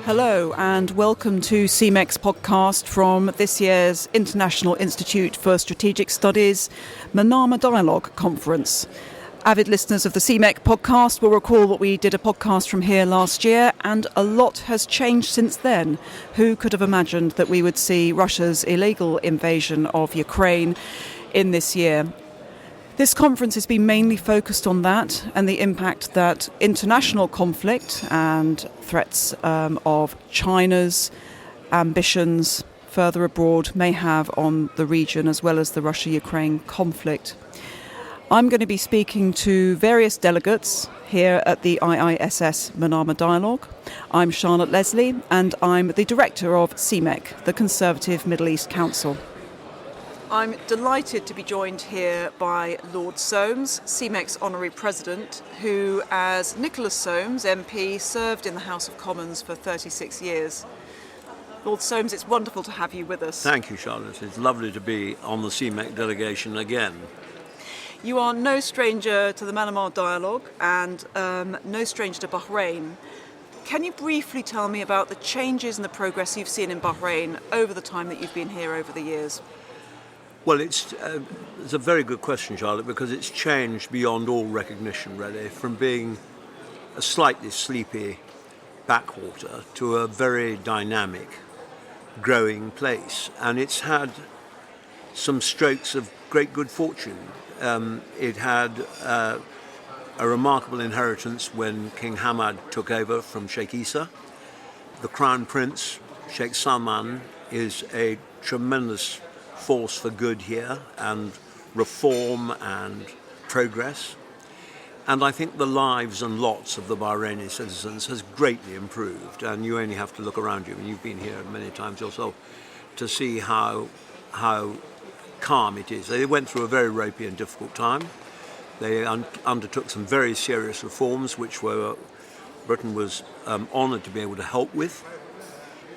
Hello and welcome to CMEC's podcast from this year's International Institute for Strategic Studies Manama Dialogue conference. Avid listeners of the CMEC podcast will recall that we did a podcast from here last year, and a lot has changed since then. Who could have imagined that we would see Russia's illegal invasion of Ukraine in this year? This conference has been mainly focused on that and the impact that international conflict and threats of China's ambitions further abroad may have on the region, as well as the Russia-Ukraine conflict. I'm going to be speaking to various delegates here at the IISS Manama Dialogue. I'm Charlotte Leslie and I'm the Director of CMEC, the Conservative Middle East Council. I'm delighted to be joined here by Lord Soames, CMEC's Honorary President, who, as Nicholas Soames, MP, served in the House of Commons for 36 years. Lord Soames, it's wonderful to have you with us. Thank you, Charlotte. It's lovely to be on the CMEC delegation again. You are no stranger to the Manama Dialogue and no stranger to Bahrain. Can you briefly tell me about the changes and the progress you've seen in Bahrain over the time that you've been here over the years? Well, it's a very good question, Charlotte, because it's changed beyond all recognition, really, from being a slightly sleepy backwater to a very dynamic, growing place. And it's had some strokes of great good fortune. It had a remarkable inheritance when King Hamad took over from Sheikh Issa. The Crown Prince, Sheikh Salman, is a tremendous force for good here, and reform and progress. And I think the lives and lots of the Bahraini citizens has greatly improved, and you only have to look around you, and you've been here many times yourself, to see how calm it is. They went through a very ropey and difficult time. They undertook some very serious reforms, which Britain was honoured to be able to help with.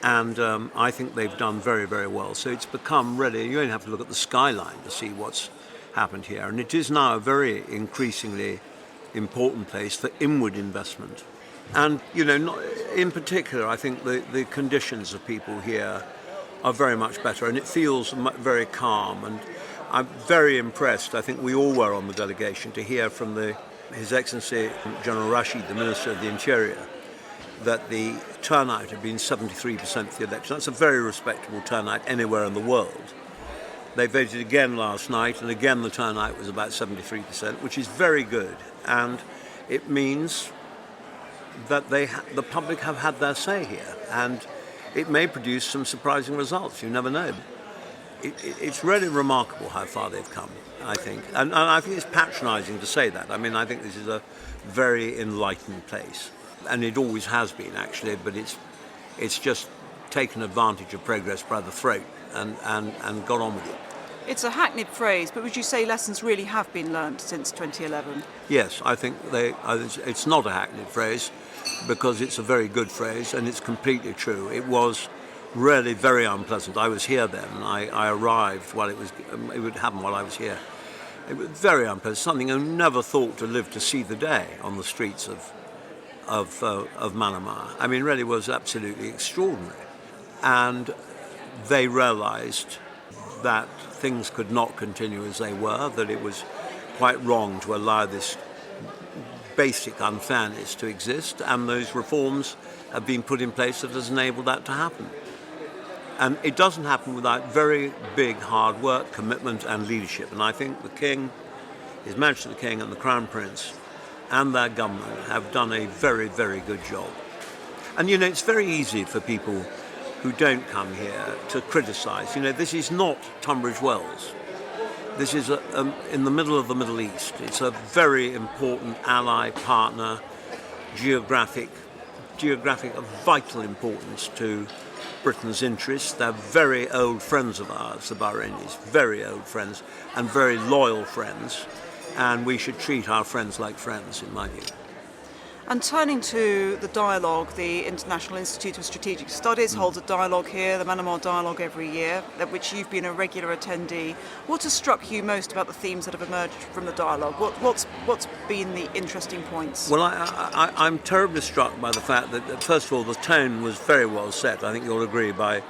And I think they've done very, very well. So it's become really, you only have to look at the skyline to see what's happened here. And it is now a very increasingly important place for inward investment. And, in particular, I think the conditions of people here are very much better. And it feels very calm. And I'm very impressed, I think we all were on the delegation, to hear from His Excellency General Rashid, the Minister of the Interior, that the turnout had been 73% for the election. That's a very respectable turnout anywhere in the world. They voted again last night, and again the turnout was about 73%, which is very good. And it means that the public have had their say here, and it may produce some surprising results. You never know. It's really remarkable how far they've come, I think. And I think it's patronising to say that. I mean, I think this is a very enlightened place. And it always has been, actually, but it's just taken advantage of progress by the throat and got on with it. It's a hackneyed phrase, but would you say lessons really have been learnt since 2011? Yes, I think it's not a hackneyed phrase, because it's a very good phrase and it's completely true. It was really very unpleasant. I was here then, and I arrived while it would happen while I was here. It was very unpleasant, something I never thought to live to see the day on the streets of Manama. I mean, really was absolutely extraordinary. And they realised that things could not continue as they were, that it was quite wrong to allow this basic unfairness to exist, and those reforms have been put in place that has enabled that to happen. And it doesn't happen without very big hard work, commitment and leadership. And I think the King, His Majesty the King and the Crown Prince and their government have done a very, very good job. And, it's very easy for people who don't come here to criticise. This is not Tunbridge Wells. This is in the middle of the Middle East. It's a very important ally, partner, geographic of vital importance to Britain's interests. They're very old friends of ours, the Bahrainis, very old friends and very loyal friends. And we should treat our friends like friends, in my view. And turning to the dialogue, the International Institute of Strategic Studies holds a dialogue here, the Manama Dialogue, every year, at which you've been a regular attendee. What has struck you most about the themes that have emerged from the dialogue? What's been the interesting points? Well, I'm terribly struck by the fact that, first of all, the tone was very well set. I think you'll agree, by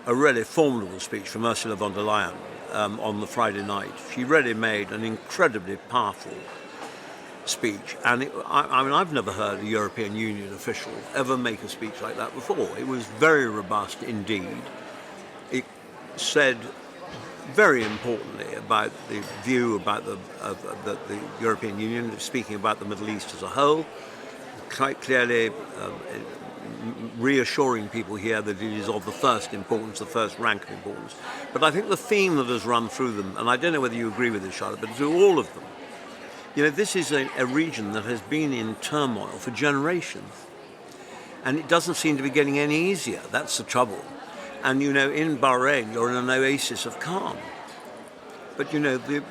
a really formidable speech from Ursula von der Leyen on the Friday night. She really made an incredibly powerful speech, and I've never heard a European Union official ever make a speech like that before. It was very robust indeed. It said very importantly about the view about the European Union, speaking about the Middle East as a whole, quite clearly reassuring people here that it is of the first importance, the first rank of importance. But I think the theme that has run through them, and I don't know whether you agree with this, Charlotte, but through all of them, this is a region that has been in turmoil for generations, and it doesn't seem to be getting any easier. That's the trouble. And, in Bahrain, you're in an oasis of calm. But, the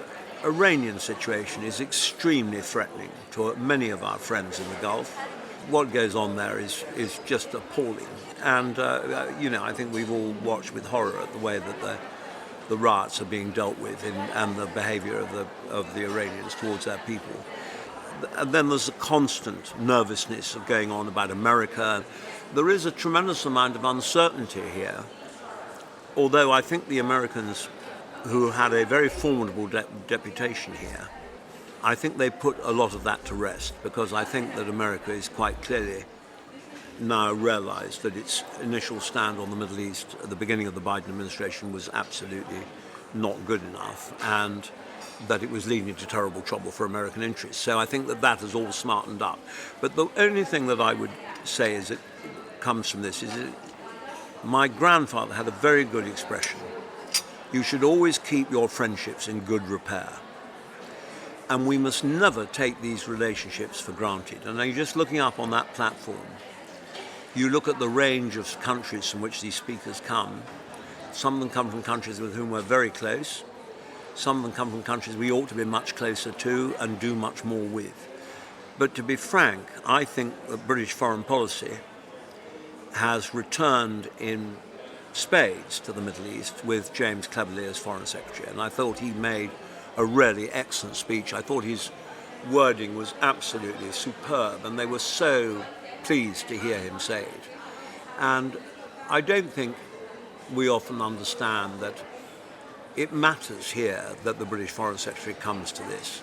Iranian situation is extremely threatening to many of our friends in the Gulf. What goes on there is just appalling. And, I think we've all watched with horror at the way that the riots are being dealt with and the behaviour of the Iranians towards their people. And then there's a constant nervousness of going on about America. There is a tremendous amount of uncertainty here, although I think the Americans, who had a very formidable deputation here, I think they put a lot of that to rest, because I think that America is quite clearly now realised that its initial stand on the Middle East at the beginning of the Biden administration was absolutely not good enough, and that it was leading to terrible trouble for American interests. So I think that has all smartened up. But the only thing that I would say is it comes from this is that my grandfather had a very good expression. You should always keep your friendships in good repair. And we must never take these relationships for granted. And you're just looking up on that platform, you look at the range of countries from which these speakers come. Some of them come from countries with whom we're very close. Some of them come from countries we ought to be much closer to and do much more with. But to be frank, I think that British foreign policy has returned in spades to the Middle East with James Cleverly as Foreign Secretary. And I thought he made a really excellent speech. I thought his wording was absolutely superb, and they were so pleased to hear him say it. And I don't think we often understand that it matters here that the British Foreign Secretary comes to this,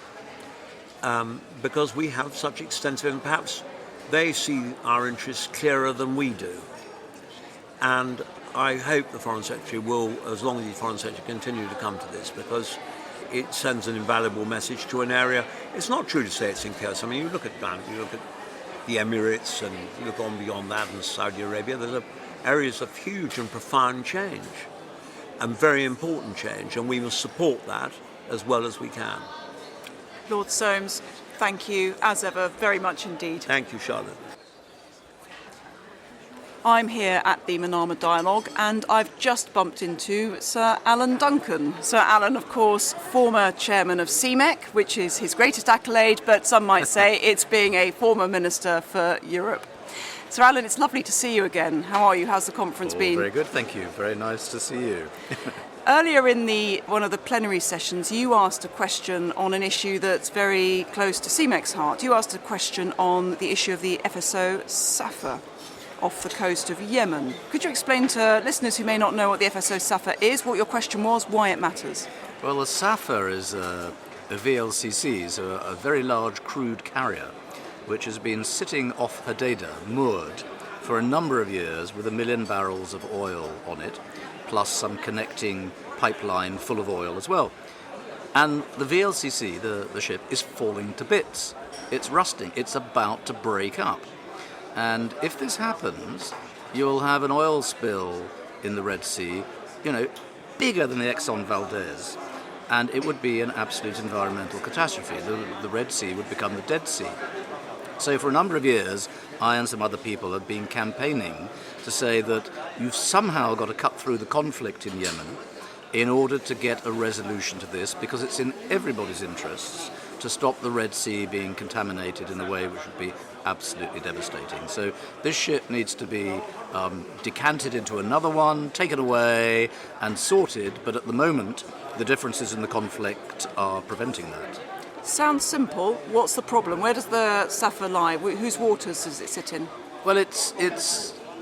because we have such extensive, and perhaps they see our interests clearer than we do. And I hope the Foreign Secretary will, as long as the Foreign Secretary continue to come to this, because it sends an invaluable message to an area. It's not true to say it's in chaos. I mean, you look at the Emirates, and you look on beyond that, and Saudi Arabia. There's areas of huge and profound change, and very important change, and we must support that as well as we can. Lord Soames, thank you, as ever, very much indeed. Thank you, Charlotte. I'm here at the Manama Dialogue, and I've just bumped into Sir Alan Duncan. Sir Alan, of course, former chairman of CMEC, which is his greatest accolade, but some might say it's being a former minister for Europe. Sir Alan, it's lovely to see you again. How are you? How's the conference been? Very good, thank you. Very nice to see you. Earlier in one of the plenary sessions, you asked a question on an issue that's very close to CMEC's heart. You asked a question on the issue of the FSO Safar off the coast of Yemen. Could you explain to listeners who may not know what the FSO Safar is, what your question was, why it matters? Well, the Safar is a VLCC, so a very large crude carrier, which has been sitting off Hodeidah, moored, for a number of years with 1 million barrels of oil on it, plus some connecting pipeline full of oil as well. And the VLCC, the ship, is falling to bits. It's rusting. It's about to break up. And if this happens, you'll have an oil spill in the Red Sea, bigger than the Exxon Valdez. And it would be an absolute environmental catastrophe. The Red Sea would become the Dead Sea. So for a number of years, I and some other people have been campaigning to say that you've somehow got to cut through the conflict in Yemen in order to get a resolution to this, because it's in everybody's interests to stop the Red Sea being contaminated in a way which would be absolutely devastating. So this ship needs to be decanted into another one, taken away and sorted, but at the moment the differences in the conflict are preventing that. Sounds simple. What's the problem? Where does the Safar lie? Whose waters does it sit in? Well, it's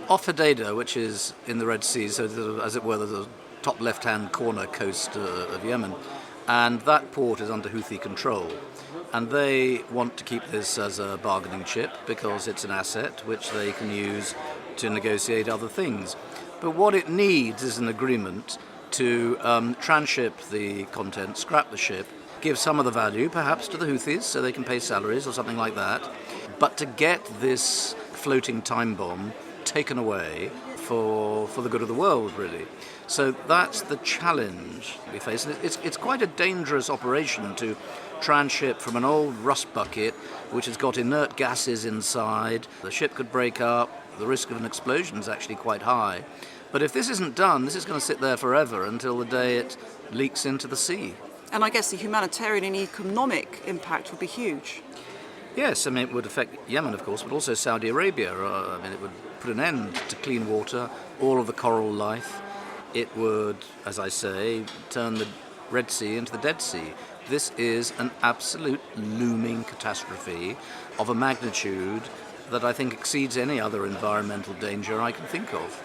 off Hodeida, which is in the Red Sea, so as it were the top left-hand corner coast of Yemen, and that port is under Houthi control. And they want to keep this as a bargaining chip because it's an asset which they can use to negotiate other things. But what it needs is an agreement to transship the content, scrap the ship, give some of the value perhaps to the Houthis so they can pay salaries or something like that, but to get this floating time bomb taken away for the good of the world, really. So that's the challenge we face. And it's quite a dangerous operation to transship from an old rust bucket which has got inert gases inside. The ship could break up. The risk of an explosion is actually quite high. But if this isn't done, this is going to sit there forever until the day it leaks into the sea. And I guess the humanitarian and economic impact would be huge. Yes, I mean, it would affect Yemen, of course, but also Saudi Arabia. I mean, it would put an end to clean water, all of the coral life. It would, as I say, turn the Red Sea into the Dead Sea. This is an absolute looming catastrophe of a magnitude that I think exceeds any other environmental danger I can think of.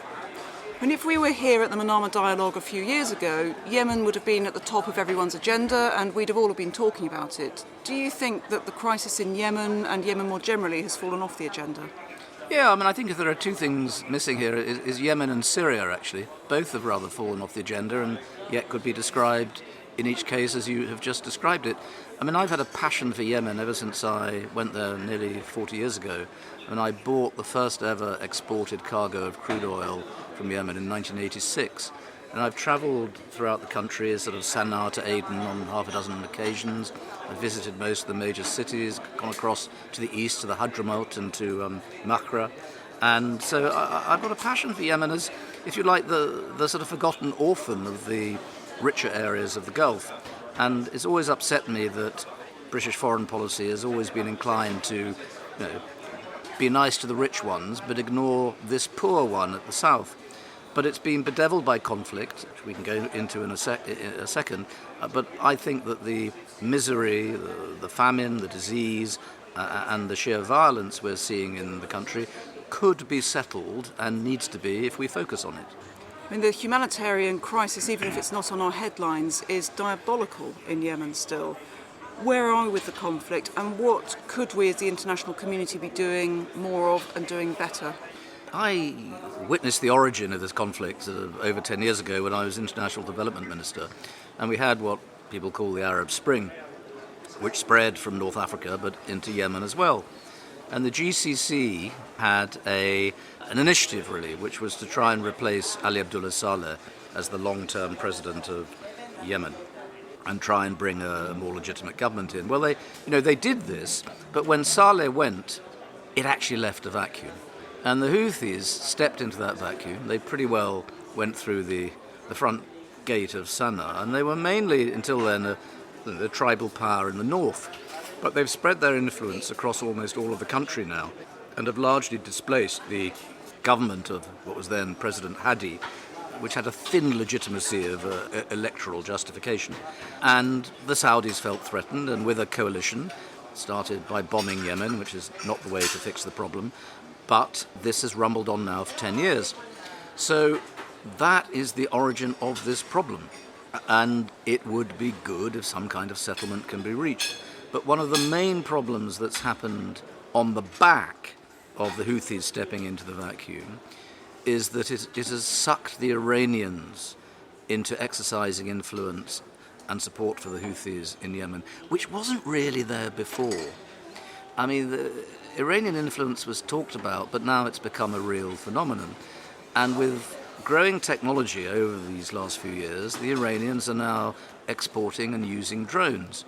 And if we were here at the Manama Dialogue a few years ago, Yemen would have been at the top of everyone's agenda and we'd have all been talking about it. Do you think that the crisis in Yemen and Yemen more generally has fallen off the agenda? Yeah, I mean, I think if there are two things missing here is Yemen and Syria, actually. Both have rather fallen off the agenda and yet could be described in each case as you have just described it. I mean, I've had a passion for Yemen ever since I went there nearly 40 years ago, and I bought the first ever exported cargo of crude oil from Yemen in 1986. And I've travelled throughout the country, sort of Sana'a to Aden on half a dozen occasions. I've visited most of the major cities, gone across to the east to the Hadramaut and to Makra. And so I've got a passion for Yemen as, if you like, the sort of forgotten orphan of the richer areas of the Gulf. And it's always upset me that British foreign policy has always been inclined to, be nice to the rich ones, but ignore this poor one at the south. But it's been bedeviled by conflict, which we can go into in a second. But I think that the misery, the famine, the disease, and the sheer violence we're seeing in the country could be settled and needs to be if we focus on it. I mean, the humanitarian crisis, even if it's not on our headlines, is diabolical in Yemen still. Where are we with the conflict, and what could we as the international community be doing more of and doing better? I witnessed the origin of this conflict over 10 years ago when I was International Development Minister, and we had what people call the Arab Spring, which spread from North Africa but into Yemen as well. And the GCC had an initiative, really, which was to try and replace Ali Abdullah Saleh as the long-term president of Yemen and try and bring a more legitimate government in. Well, they did this, but when Saleh went, it actually left a vacuum. And the Houthis stepped into that vacuum. They pretty well went through the front gate of Sana'a, and they were mainly, until then, a tribal power in the north. But they've spread their influence across almost all of the country now and have largely displaced the government of what was then President Hadi, which had a thin legitimacy of electoral justification. And the Saudis felt threatened, and with a coalition, started by bombing Yemen, which is not the way to fix the problem, but this has rumbled on now for 10 years. So that is the origin of this problem, and it would be good if some kind of settlement can be reached. But one of the main problems that's happened on the back of the Houthis stepping into the vacuum is that it has sucked the Iranians into exercising influence and support for the Houthis in Yemen, which wasn't really there before. I mean, the Iranian influence was talked about, but now it's become a real phenomenon. And with growing technology over these last few years, the Iranians are now exporting and using drones.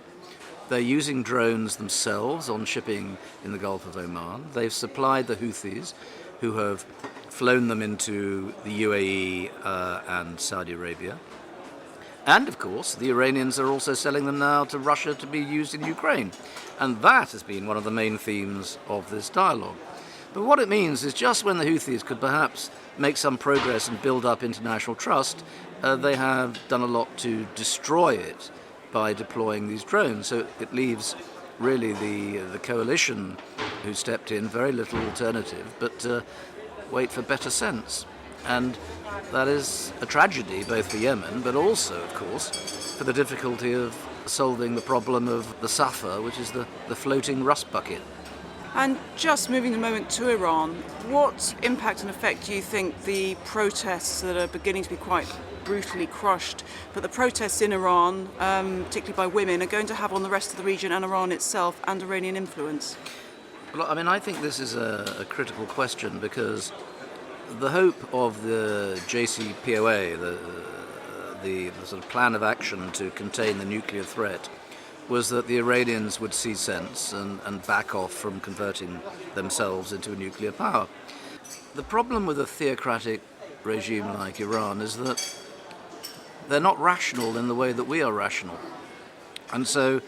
They're using drones themselves on shipping in the Gulf of Oman. They've supplied the Houthis, who have flown them into the UAE and Saudi Arabia. And, of course, the Iranians are also selling them now to Russia to be used in Ukraine. And that has been one of the main themes of this dialogue. But what it means is just when the Houthis could perhaps make some progress and build up international trust, they have done a lot to destroy it by deploying these drones. So it leaves really the coalition who stepped in very little alternative but wait for better sense. And that is a tragedy both for Yemen but also, of course, for the difficulty of solving the problem of the Safa, which is the floating rust bucket. And just moving a moment to Iran, what impact and effect do you think the protests that are beginning to be quite brutally crushed, but the protests in Iran, particularly by women, are going to have on the rest of the region and Iran itself and Iranian influence? Well, I mean, I think this is a critical question because the hope of the JCPOA, the sort of plan of action to contain the nuclear threat, was that the Iranians would see sense and back off from converting themselves into a nuclear power. The problem with a theocratic regime like Iran is that they're not rational in the way that we are rational. And so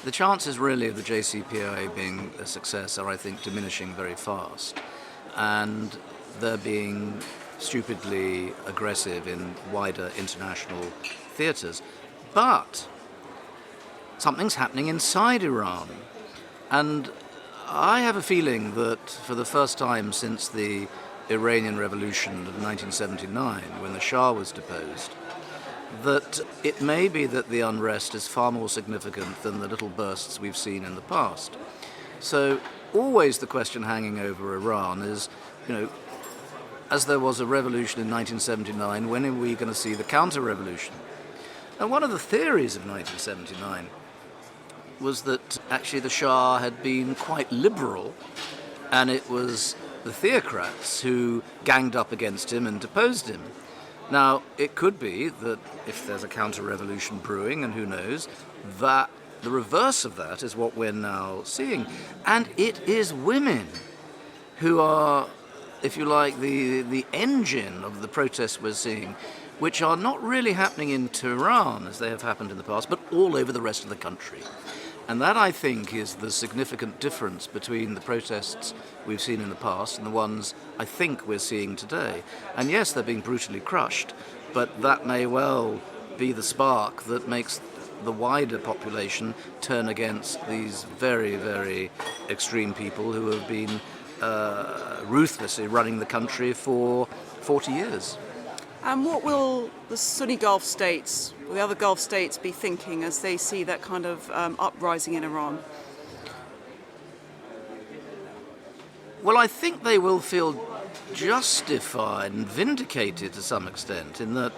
the chances really of the JCPOA being a success are, I think, diminishing very fast. And they're being stupidly aggressive in wider international theatres. But something's happening inside Iran. And I have a feeling that for the first time since the Iranian Revolution of 1979, when the Shah was deposed, that it may be that the unrest is far more significant than the little bursts we've seen in the past. So always the question hanging over Iran is, as there was a revolution in 1979, when are we going to see the counter-revolution? And one of the theories of 1979 was that actually the Shah had been quite liberal, and it was the theocrats who ganged up against him and deposed him. Now, it could be that if there's a counter-revolution brewing, and who knows, that the reverse of that is what we're now seeing. And it is women who are, if you like, the engine of the protests we're seeing, which are not really happening in Tehran, as they have happened in the past, but all over the rest of the country. And that, I think, is the significant difference between the protests we've seen in the past and the ones I think we're seeing today. And yes, they're being brutally crushed, but that may well be the spark that makes the wider population turn against these very, very extreme people who have been ruthlessly running the country for 40 years. And what will the Sunni Gulf states, or the other Gulf states, be thinking as they see that kind of uprising in Iran? Well, I think they will feel justified and vindicated to some extent, in that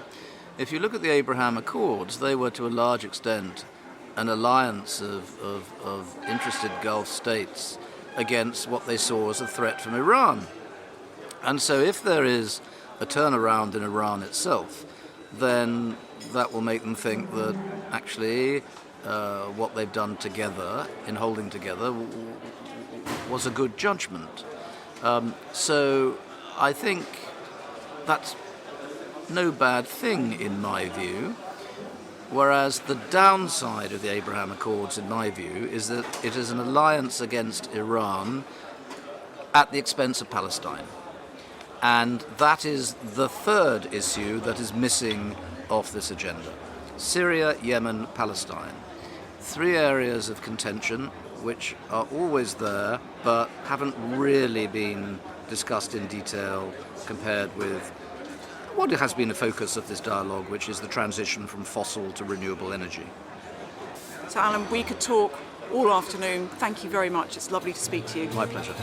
if you look at the Abraham Accords, they were to a large extent an alliance of interested Gulf states against what they saw as a threat from Iran. And so if there is a turnaround in Iran itself, then that will make them think that actually what they've done together in holding together was a good judgment. So I think that's no bad thing in my view, whereas the downside of the Abraham Accords in my view is that it is an alliance against Iran at the expense of Palestine. And that is the third issue that is missing off this agenda. Syria, Yemen, Palestine. Three areas of contention which are always there but haven't really been discussed in detail compared with what has been the focus of this dialogue, which is the transition from fossil to renewable energy. So Alan, we could talk all afternoon. Thank you very much. It's lovely to speak to you. My pleasure.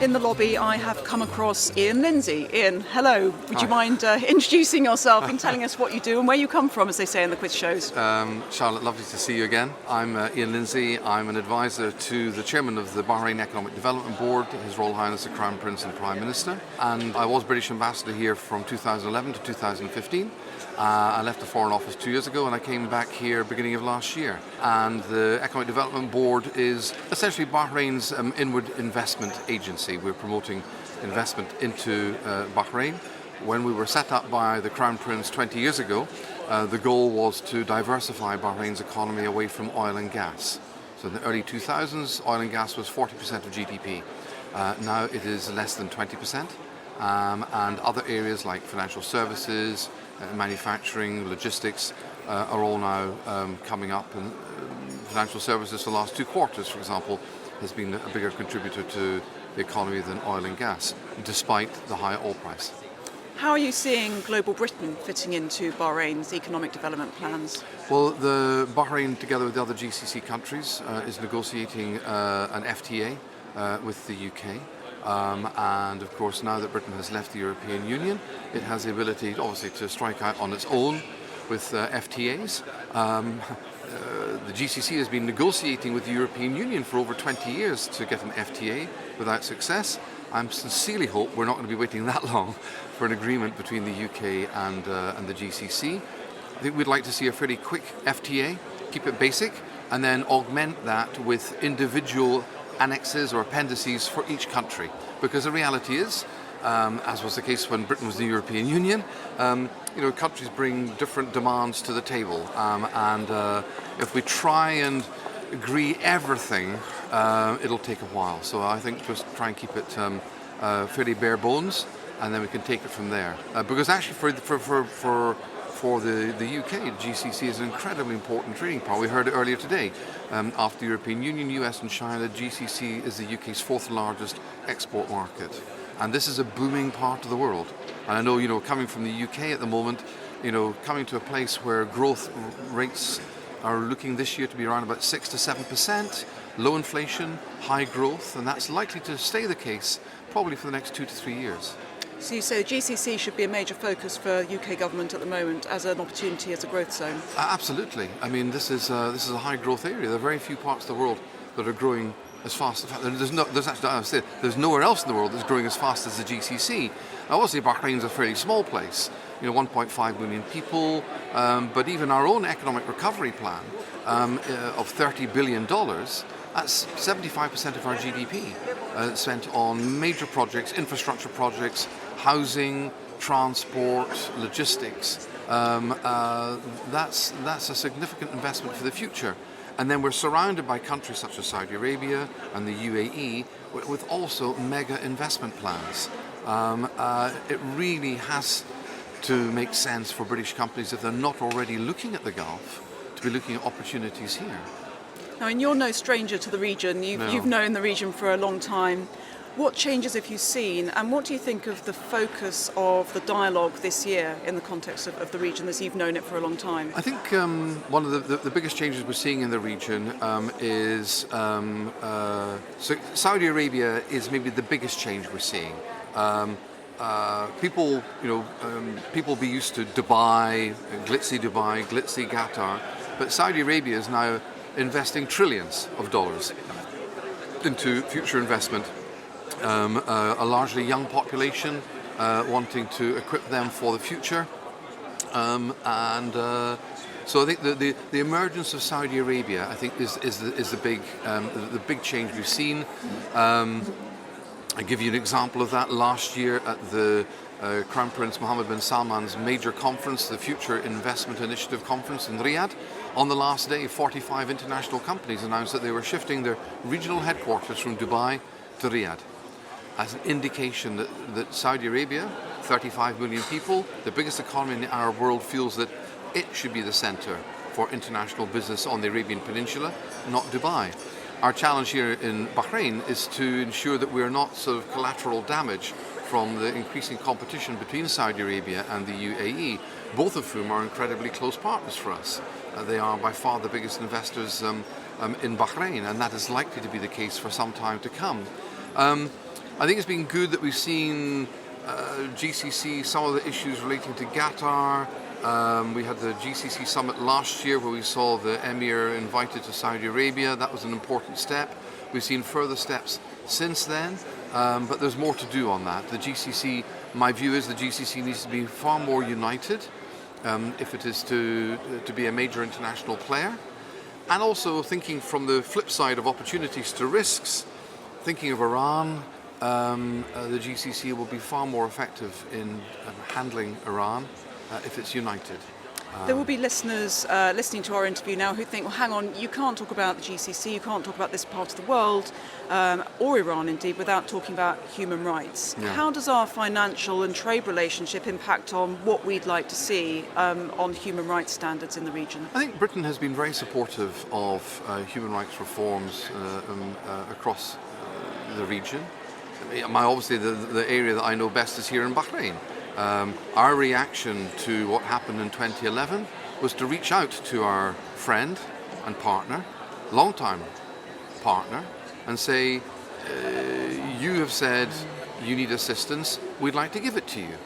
In the lobby, I have come across Iain Lindsay. Iain, hello. Would Hi. you mind introducing yourself and telling us what you do and where you come from, as they say in the quiz shows? Charlotte, lovely to see you again. I'm Iain Lindsay. I'm an advisor to the chairman of the Bahrain Economic Development Board, His Royal Highness the Crown Prince and Prime Minister. And I was British Ambassador here from 2011 to 2015. I left the Foreign Office 2 years ago and I came back here beginning of last year. And the Economic Development Board is essentially Bahrain's inward investment agency. We're promoting investment into Bahrain. When we were set up by the Crown Prince 20 years ago, the goal was to diversify Bahrain's economy away from oil and gas. So in the early 2000s, oil and gas was 40% of GDP. Now it is less than 20%. And other areas like financial services, manufacturing, logistics are all now coming up. And financial services for the last 2 quarters, for example, has been a bigger contributor to the economy than oil and gas, despite the high oil price. How are you seeing global Britain fitting into Bahrain's economic development plans? Well, the Bahrain, together with the other GCC countries, is negotiating an FTA with the UK. And of course, now that Britain has left the European Union, it has the ability, obviously, to strike out on its own with FTAs. The GCC has been negotiating with the European Union for over 20 years to get an FTA without success. I sincerely hope we're not going to be waiting that long for an agreement between the UK and the GCC. I think we'd like to see a fairly quick FTA, keep it basic, and then augment that with individual annexes or appendices for each country. Because the reality is, as was the case when Britain was in the European Union, countries bring different demands to the table. And if we try and agree everything, it'll take a while. So I think just try and keep it fairly bare bones, and then we can take it from there. Because actually for the UK, the GCC is an incredibly important trading partner. We heard it earlier today. After the European Union, US and China, GCC is the UK's 4th largest export market. And this is a booming part of the world. And I know, coming from the UK at the moment, coming to a place where growth rates are looking this year to be around about 6 to 7%, low inflation, high growth, and that's likely to stay the case probably for the next 2 to 3 years. So you say GCC should be a major focus for UK government at the moment as an opportunity, as a growth zone? Absolutely. I mean, this is a high growth area. There are very few parts of the world that are growing as fast. There's nowhere else in the world that's growing as fast as the GCC. Now, obviously, Bahrain's a fairly small place, 1.5 million people, but even our own economic recovery plan of $30 billion, that's 75% of our GDP spent on major projects, infrastructure projects, housing, transport, logistics. That's a significant investment for the future. And then we're surrounded by countries such as Saudi Arabia and the UAE with also mega investment plans. It really has to make sense for British companies, if they're not already looking at the Gulf, to be looking at opportunities here. Now, and you're no stranger to the region. You've known the region for a long time. What changes have you seen, and what do you think of the focus of the dialogue this year in the context of the region, as you've known it for a long time? I think one of the biggest changes we're seeing in the region is so Saudi Arabia is maybe the biggest change we're seeing. People be used to Dubai, glitzy Qatar, but Saudi Arabia is now investing trillions of dollars into future investment. A largely young population, wanting to equip them for the future, so I think the emergence of Saudi Arabia, I think, is the big change we've seen. I'll give you an example of that. Last year at the Crown Prince Mohammed bin Salman's major conference, the Future Investment Initiative Conference in Riyadh, on the last day, 45 international companies announced that they were shifting their regional headquarters from Dubai to Riyadh, as an indication that Saudi Arabia, 35 million people, the biggest economy in the Arab world, feels that it should be the center for international business on the Arabian Peninsula, not Dubai. Our challenge here in Bahrain is to ensure that we're not sort of collateral damage from the increasing competition between Saudi Arabia and the UAE, both of whom are incredibly close partners for us. They are by far the biggest investors in Bahrain, and that is likely to be the case for some time to come. I think it's been good that we've seen GCC, some of the issues relating to Qatar. We had the GCC summit last year where we saw the Emir invited to Saudi Arabia. That was an important step. We've seen further steps since then, but there's more to do on that. The GCC, my view is the GCC needs to be far more united if it is to be a major international player. And also thinking from the flip side of opportunities to risks, thinking of Iran, the GCC will be far more effective in handling Iran if it's united. There will be listeners listening to our interview now who think, well, hang on, you can't talk about the GCC, you can't talk about this part of the world, or Iran indeed, without talking about human rights. Yeah. How does our financial and trade relationship impact on what we'd like to see on human rights standards in the region? I think Britain has been very supportive of human rights reforms across the region. Obviously, the area that I know best is here in Bahrain. Our reaction to what happened in 2011 was to reach out to our friend and partner, long-time partner, and say, you have said you need assistance, we'd like to give it to you.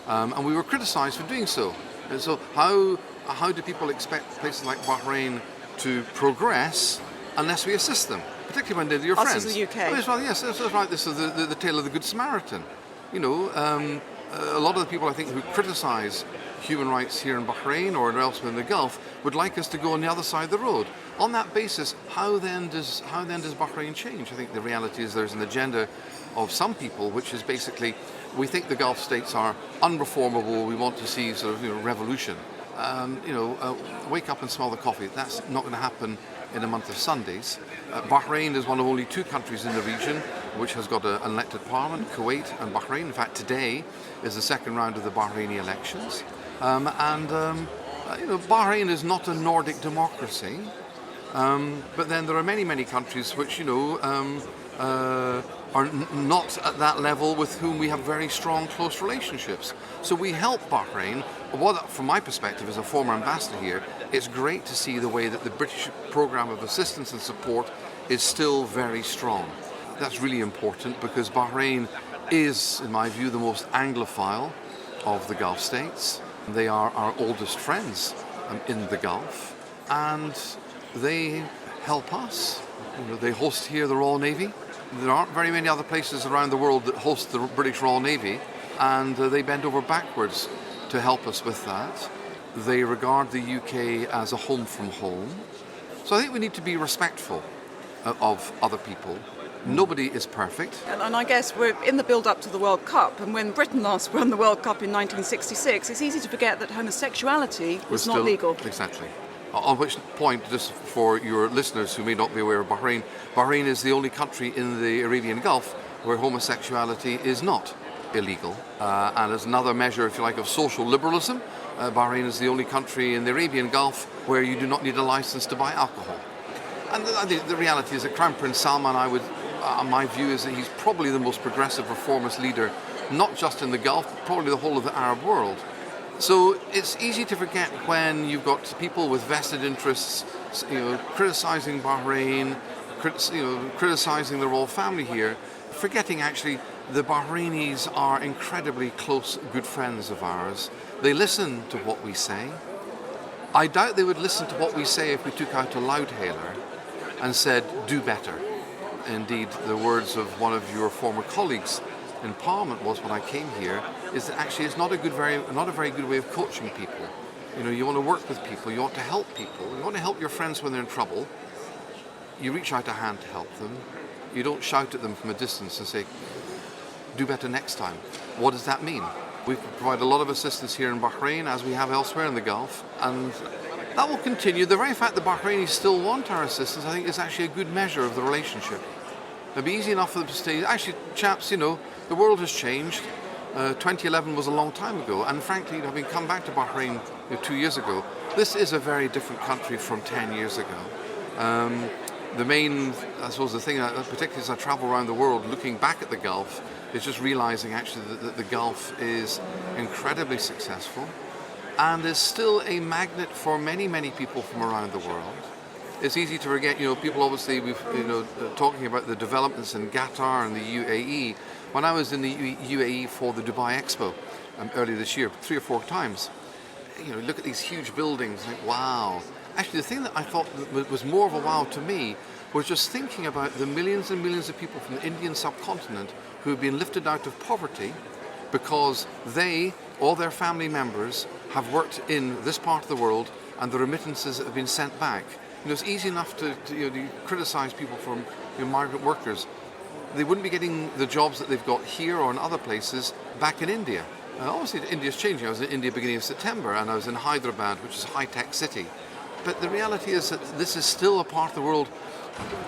And we were criticised for doing so. And so how do people expect places like Bahrain to progress unless we assist them, particularly when they're your friends? Us as the UK. Yes, that's right. This is the tale of the Good Samaritan. You know, a lot of the people I think who criticise human rights here in Bahrain or elsewhere in the Gulf would like us to go on the other side of the road. On that basis, how then does Bahrain change? I think the reality is there's an agenda of some people which is basically, we think the Gulf states are unreformable, we want to see sort of revolution. Wake up and smell the coffee. That's not going to happen in a month of Sundays. Bahrain is one of only two countries in the region which has got an elected parliament, Kuwait and Bahrain. In fact, today is the second round of the Bahraini elections. Bahrain is not a Nordic democracy, but then there are many, many countries which, are not at that level with whom we have very strong, close relationships. So we help Bahrain. From my perspective as a former ambassador here, it's great to see the way that the British programme of assistance and support is still very strong. That's really important because Bahrain is, in my view, the most Anglophile of the Gulf states. They are our oldest friends in the Gulf, and they help us. They host here the Royal Navy. There aren't very many other places around the world that host the British Royal Navy, and they bend over backwards to help us with that. They regard the UK as a home from home. So I think we need to be respectful of other people. Nobody is perfect. And I guess we're in the build-up to the World Cup, and when Britain last won the World Cup in 1966, it's easy to forget that homosexuality was not legal. Exactly. On which point, just for your listeners who may not be aware of Bahrain, Bahrain is the only country in the Arabian Gulf where homosexuality is not illegal. And as another measure, if you like, of social liberalism, Bahrain is the only country in the Arabian Gulf where you do not need a license to buy alcohol. And the reality is that Crown Prince Salman, my view is that he's probably the most progressive reformist leader, not just in the Gulf, but probably the whole of the Arab world. So it's easy to forget when you've got people with vested interests, criticising Bahrain, criticising the royal family here, forgetting actually the Bahrainis are incredibly close, good friends of ours. They listen to what we say. I doubt they would listen to what we say if we took out a loudhailer and said, do better. Indeed, the words of one of your former colleagues in Parliament was when I came here, is that actually it's not a very good way of coaching people. You want to work with people, you want to help people, you want to help your friends when they're in trouble. You reach out a hand to help them. You don't shout at them from a distance and say, do better next time. What does that mean? We provide a lot of assistance here in Bahrain, as we have elsewhere in the Gulf, and that will continue. The very fact that Bahrainis still want our assistance, I think, is actually a good measure of the relationship. It'd be easy enough for them to say, actually, chaps, the world has changed. 2011 was a long time ago, and frankly, having come back to Bahrain 2 years ago, this is a very different country from 10 years ago. The thing, particularly as I travel around the world, looking back at the Gulf, is just realising actually that the Gulf is incredibly successful and is still a magnet for many, many people from around the world. It's easy to forget, people obviously, talking about the developments in Qatar and the UAE. When I was in the UAE for the Dubai Expo earlier this year, 3 or 4 times, look at these huge buildings, like, wow. Actually, the thing that I thought was more of a wow to me was just thinking about the millions and millions of people from the Indian subcontinent who have been lifted out of poverty because they, or their family members, have worked in this part of the world and the remittances have been sent back. It's easy enough to criticise people from migrant workers. they wouldn't be getting the jobs that they've got here or in other places back in India. Obviously, India's changing. I was in India beginning of September, and I was in Hyderabad, which is a high-tech city. But the reality is that this is still a part of the world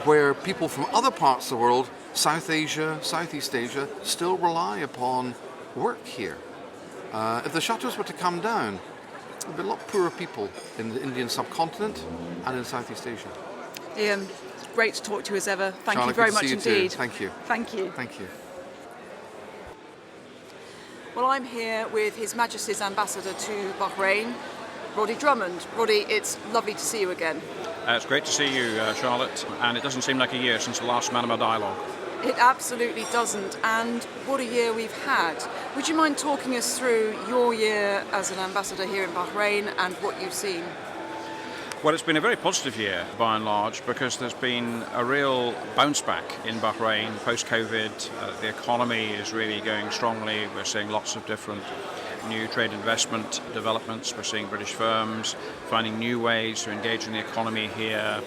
where people from other parts of the world, South Asia, Southeast Asia, still rely upon work here. If the shutters were to come down, there'd be a lot poorer people in the Indian subcontinent and in Southeast Asia. Iain, great to talk to you as ever. Thank Charlotte, you very good to much see you indeed. too. Thank you. Thank you. Thank you. Well, I'm here with His Majesty's Ambassador to Bahrain, Roddy Drummond. Roddy, it's lovely to see you again. It's great to see you, Charlotte, and it doesn't seem like a year since the last Manama Dialogue. It absolutely doesn't, and what a year we've had. Would you mind talking us through your year as an ambassador here in Bahrain and what you've seen? Well, it's been a very positive year, by and large, because there's been a real bounce back in Bahrain post-COVID. The economy is really going strongly. We're seeing lots of different new trade investment developments. We're seeing British firms finding new ways to engage in the economy here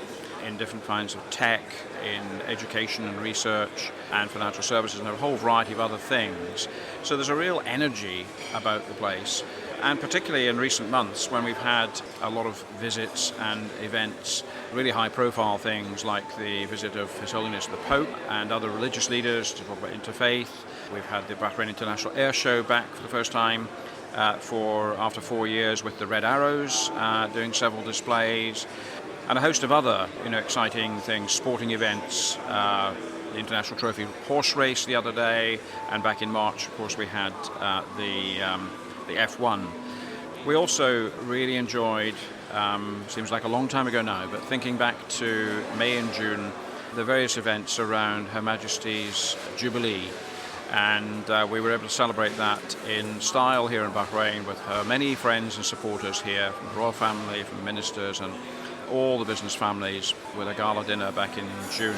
in different kinds of tech, in education and research and financial services and a whole variety of other things. So there's a real energy about the place. And particularly in recent months when we've had a lot of visits and events, really high-profile things like the visit of His Holiness the Pope and other religious leaders to talk about interfaith. We've had the Bahrain International Air Show back for the first time after 4 years with the Red Arrows doing several displays, and a host of other exciting things, sporting events, the International Trophy horse race the other day, and back in March, of course, we had the F1. We also really enjoyed, seems like a long time ago now, but thinking back to May and June, the various events around Her Majesty's Jubilee. And we were able to celebrate that in style here in Bahrain with her many friends and supporters here, from the royal family, from ministers and all the business families, with a gala dinner back in June.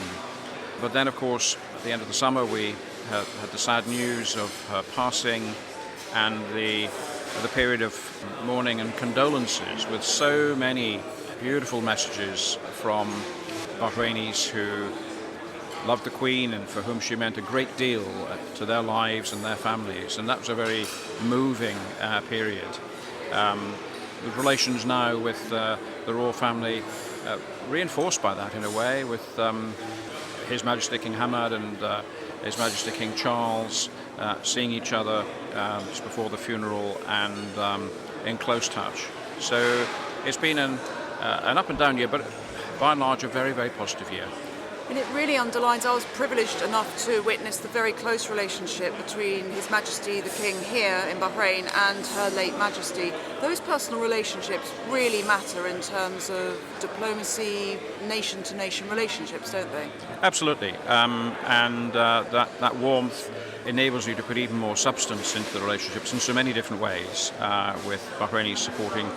But then, of course, at the end of the summer, we had the sad news of her passing, and the period of mourning and condolences, with so many beautiful messages from Bahrainis who loved the Queen and for whom she meant a great deal to their lives and their families. And that was a very moving period. The relations now with the royal family reinforced by that in a way, with His Majesty King Hamad and His Majesty King Charles seeing each other just before the funeral and in close touch. So it's been an up and down year, but by and large a very, very positive year. And it really underlines, I was privileged enough to witness the very close relationship between His Majesty the King here in Bahrain and Her late Majesty. Those personal relationships really matter in terms of diplomacy, nation-to-nation relationships, don't they? Absolutely, that warmth enables you to put even more substance into the relationships in so many different ways, with Bahrainis supporting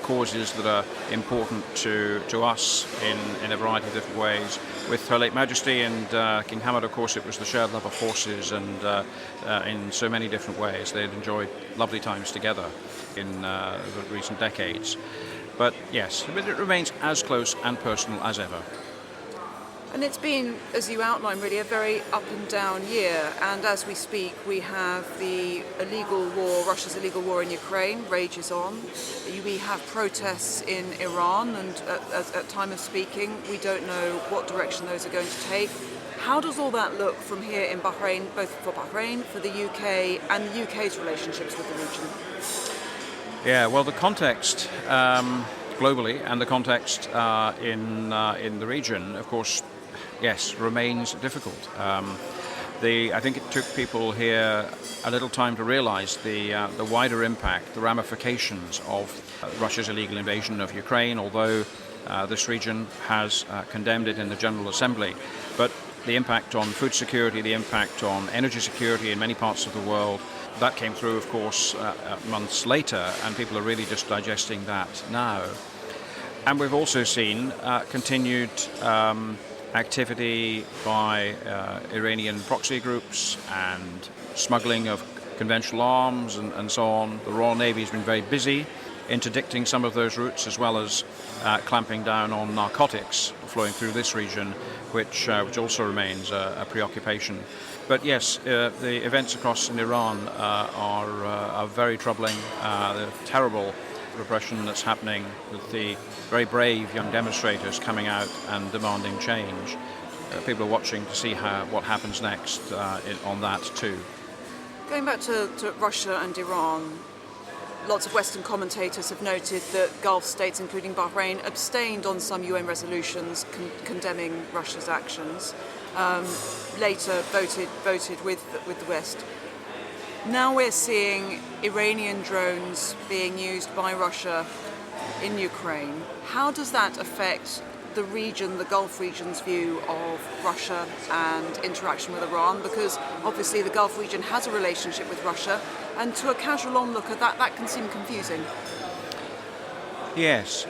causes that are important to us in a variety of different ways. With Her late Majesty and King Hamad, of course, it was the shared love of horses, and in so many different ways they'd enjoyed lovely times together in the recent decades. But yes, it remains as close and personal as ever. And it's been, as you outlined, really a very up and down year. And as we speak, we have the illegal war, Russia's illegal war in Ukraine rages on. We have protests in Iran, and at time of speaking, we don't know what direction those are going to take. How does all that look from here in Bahrain, both for Bahrain, for the UK, and the UK's relationships with the region? Yeah, well, the context globally and the context in the region, of course, yes, remains difficult. I think it took people here a little time to realise the wider impact, the ramifications of Russia's illegal invasion of Ukraine, although this region has condemned it in the General Assembly. But the impact on food security, the impact on energy security in many parts of the world, that came through, of course, months later, and people are really just digesting that now. And we've also seen continued activity by Iranian proxy groups and smuggling of conventional arms and so on. The Royal Navy has been very busy interdicting some of those routes, as well as clamping down on narcotics flowing through this region, which also remains a preoccupation. But yes, the events across in Iran are very troubling. The terrible repression that's happening with the very brave young demonstrators coming out and demanding change. People are watching to see what happens next on that too. Going back to Russia and Iran, lots of Western commentators have noted that Gulf states, including Bahrain, abstained on some UN resolutions condemning Russia's actions. Later voted with the West. Now we're seeing Iranian drones being used by Russia in Ukraine. How does that affect the region, the Gulf region's view of Russia and interaction with Iran? Because obviously the Gulf region has a relationship with Russia, and to a casual onlooker that can seem confusing. Yes.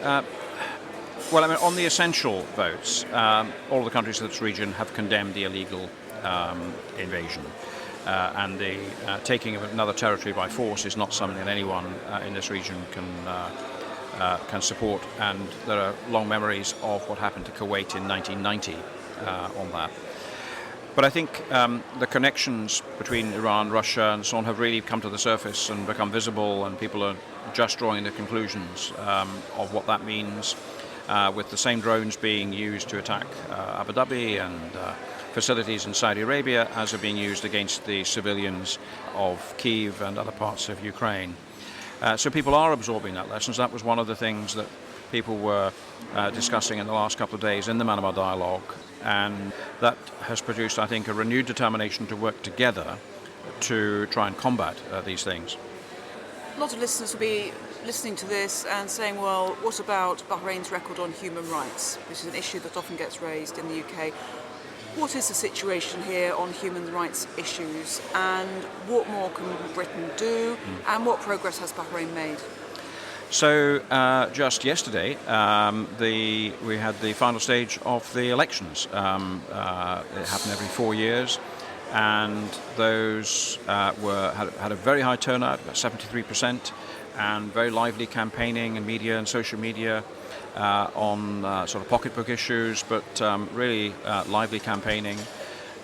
Well, I mean, on the essential votes, all of the countries of this region have condemned the illegal invasion. And the taking of another territory by force is not something that anyone in this region can support. And there are long memories of what happened to Kuwait in 1990 on that. But I think the connections between Iran, Russia, and so on have really come to the surface and become visible, and people are just drawing the conclusions of what that means, with the same drones being used to attack Abu Dhabi and facilities in Saudi Arabia as are being used against the civilians of Kyiv and other parts of Ukraine. So people are absorbing that lesson. That was one of the things that people were discussing in the last couple of days in the Manama Dialogue, and that has produced, I think, a renewed determination to work together to try and combat these things. A lot of listeners will be listening to this and saying, well, what about Bahrain's record on human rights, which is an issue that often gets raised in the UK. What is the situation here on human rights issues, and what more can Britain do, and what progress has Bahrain made? So just yesterday, we had the final stage of the elections. It happened every 4 years, and those had a very high turnout, about 73%, and very lively campaigning and media and social media on sort of pocketbook issues, but really lively campaigning,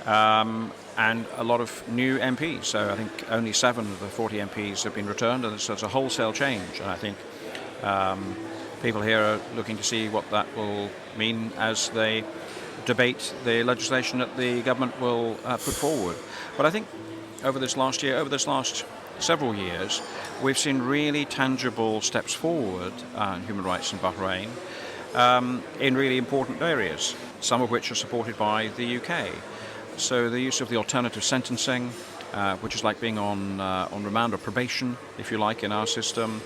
and a lot of new MPs. So I think only 7 of the 40 MPs have been returned, and so it's a wholesale change. And I think people here are looking to see what that will mean as they debate the legislation that the government will put forward. But I think over this last several years, we've seen really tangible steps forward in human rights in Bahrain in really important areas, some of which are supported by the UK. So the use of the alternative sentencing, which is like being on remand or probation, if you like, in our system,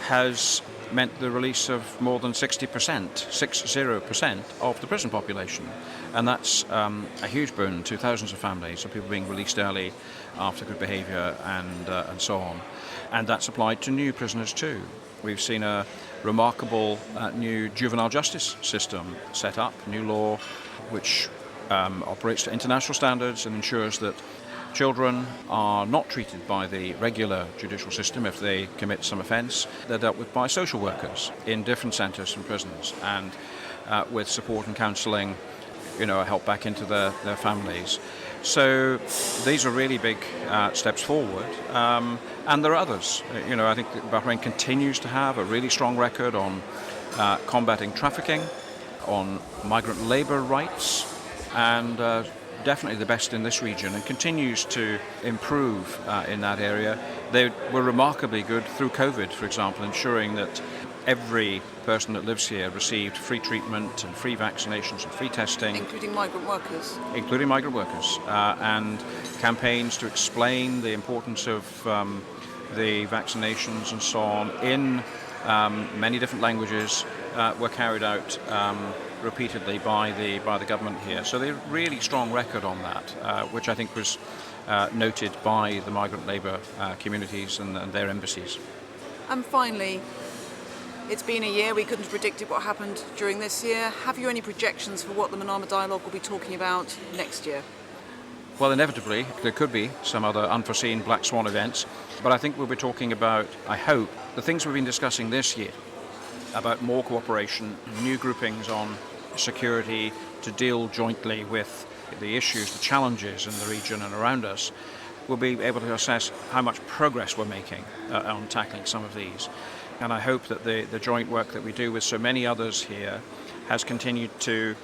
has meant the release of more than 60% of the prison population. And that's a huge boon to thousands of families, of people being released early after good behaviour and so on. And that's applied to new prisoners too. We've seen a remarkable new juvenile justice system set up, new law, which operates to international standards and ensures that children are not treated by the regular judicial system if they commit some offence. They're dealt with by social workers in different centres and prisons, and with support and counselling, help back into their families. So these are really big steps forward, and there are others. I think that Bahrain continues to have a really strong record on combating trafficking, on migrant labour rights, and definitely the best in this region, and continues to improve in that area. They were remarkably good through COVID, for example, ensuring that every person that lives here received free treatment and free vaccinations and free testing. Including migrant workers. And campaigns to explain the importance of the vaccinations and so on in many different languages were carried out repeatedly by the government here. So they have a really strong record on that, which I think was noted by the migrant labour communities and their embassies. And finally, it's been a year, we couldn't have predicted what happened during this year. Have you any projections for what the Manama Dialogue will be talking about next year? Well, inevitably, there could be some other unforeseen black swan events, but I think we'll be talking about, I hope, the things we've been discussing this year, about more cooperation, new groupings on security to deal jointly with the issues, the challenges in the region and around us. We'll be able to assess how much progress we're making on tackling some of these. And I hope that the joint work that we do with so many others here has continued to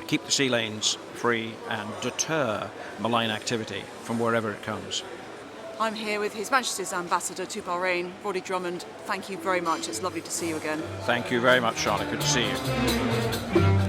keep the sea lanes free and deter malign activity from wherever it comes. I'm here with His Majesty's Ambassador to Bahrain, Roddy Drummond. Thank you very much. It's lovely to see you again. Thank you very much, Charlotte. Good to see you.